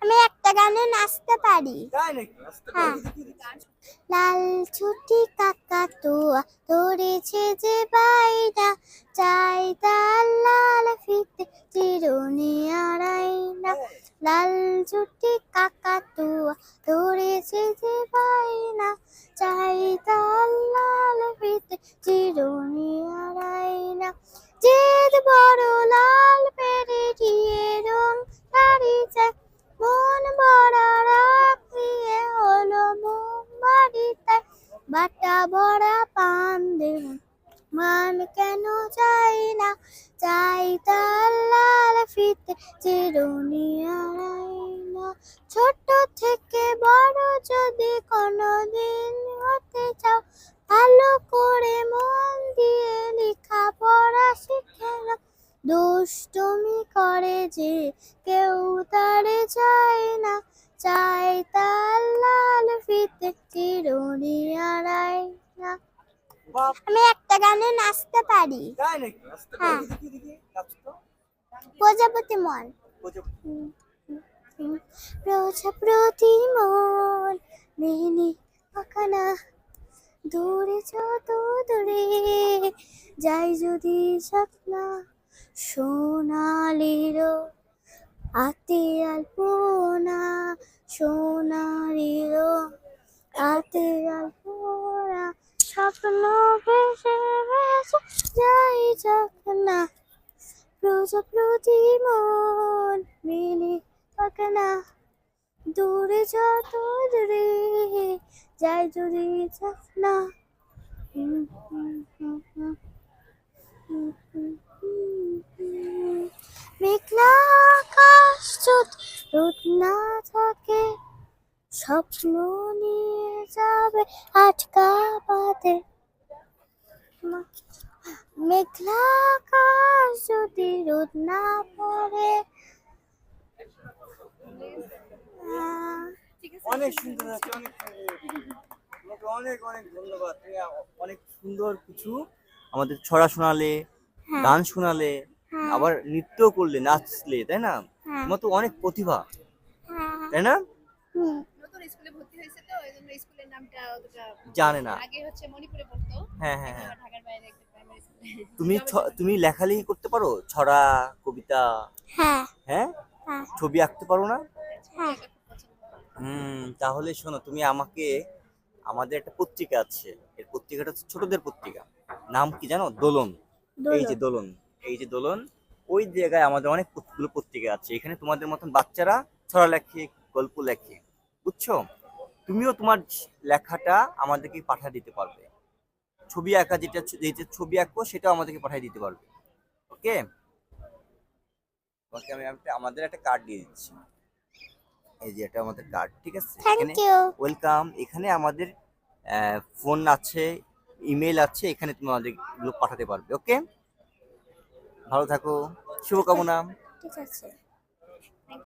আমি একটা গানে নাচতে পারি। তাই নাকি? নাচতে হ্যাঁ। পারো, দেখি দেখি। লাল ছুটি কাকাতুয়া ধরেছে যে বাইনা, চাই তার লাল ফিতে চিরুনি আড়াইনা। লাল ছুটি কাকাতুয়া ধরেছে যে বাইনা, চাই তার লাল ফিতে চিরুনি আড়াইনা। জেদ বড় লাল পেরে দিয়ে রং সারি চাই, মন ভরা রাগ দিয়ে হলো বাড়িতে। বাটা ভরা পান দেব মান কেন চাই না, চাই তার লাল ফিতে চিরুনি আড়াইনা। ছোট থেকে বড় যদি কোনোদিন হতে চাও, ভালো করে মন দিয়ে লেখা পড়া শিখে নাও। দুষ্টুমি করে যে কেউ তারে চায় না, চাই তার লাল ফিতে চিরুনি আড়াইনা। বাহ, আমি একটা গানে নাচতে পারি। তাই নাকি? নাচতে হ্যাঁ। পারো, দেখি দেখি। নাচো তো। প্রজাপতি মন। প্রজাপতি। প্রজাপতি মন মেনে পাখানা, দূরে যত দূরে যাই যদি স্বপ্না। সোনালির হাতে আলপনা, সোনালির হাতে আলপনা, স্বপ্ন ভেসে ভেসে যাই যখনা। প্রজাপতি মন মেলে পাখানা, দূরে যত দূরে যাই যদি স্বপ্না। মেঘলা আকাশ যদি রোদ না থাকে, স্বপ্ন নিয়ে যাবে আটকা বাঁধে। মেঘলা আকাশ যদি রোদ না পড়ে। অনেক সুন্দর আছে, অনেক সুন্দর। তোমাকে অনেক অনেক ধন্যবাদ। তুমি অনেক সুন্দর কিছু আমাদের ছড়া শোনালে, হ্যাঁ। গান শোনালে, হ্যাঁ। আবার নৃত্য করলে, নাচলে, তাই না? হ্যাঁ। তোমার তো অনেক প্রতিভা, হ্যাঁ। তাই না? হুম। নতুন স্কুলে ভর্তি হয়েছে তো এইজন্য স্কুলের নামটা অতটা জানে না। আগে হচ্ছে মণিপুরে পড়তো, হ্যাঁ হ্যাঁ এখন হ্যাঁ। আবার ঢাকার বাইরে একটা প্রাইমারি স্কুলে তুমি লেখালেখি করতে পারো? ছড়া, কবিতা? হ্যাঁ। হ্যাঁ। হ্যাঁ। ছবি আঁকতে পারো না? হ্যাঁ। খুব পছন্দ। তাহলে শোনো, তুমি আমাকে, আমাদের একটা পত্রিকা আছে, এর পত্রিকাটা হচ্ছে ছোটদের পত্রিকা। নাম কি জানো? দোলন। এই যে দোলন, এই যে দোলন, ওই জায়গায় আমাদের অনেকগুলো পত্রিকা আছে। এখানে তোমাদের মতন বাচ্চারা ছড়া লেখে, গল্প লেখে, বুঝছো? তুমিও তোমার লেখাটা আমাদেরকে পাঠিয়ে দিতে পারবে। ছবি আঁকা, যেটা যেটা ছবি আঁকবো সেটাও আমাদেরকে পাঠিয়ে দিতে পারবে। ওকে, ওকে। আমাদের একটা কার্ড দিয়ে দিচ্ছি। এই যে এটা আমাদের কার্ড, ঠিক আছে? এখানে থ্যাংক ইউ। ওয়েলকাম। এখানে আমাদের ফোন আছে, ইমেল আছে, এখানে তুমি আমাদের এগুলো পাঠাতে পারবে। ওকে, ভালো থাকো, শুভকামনা। ঠিক আছে।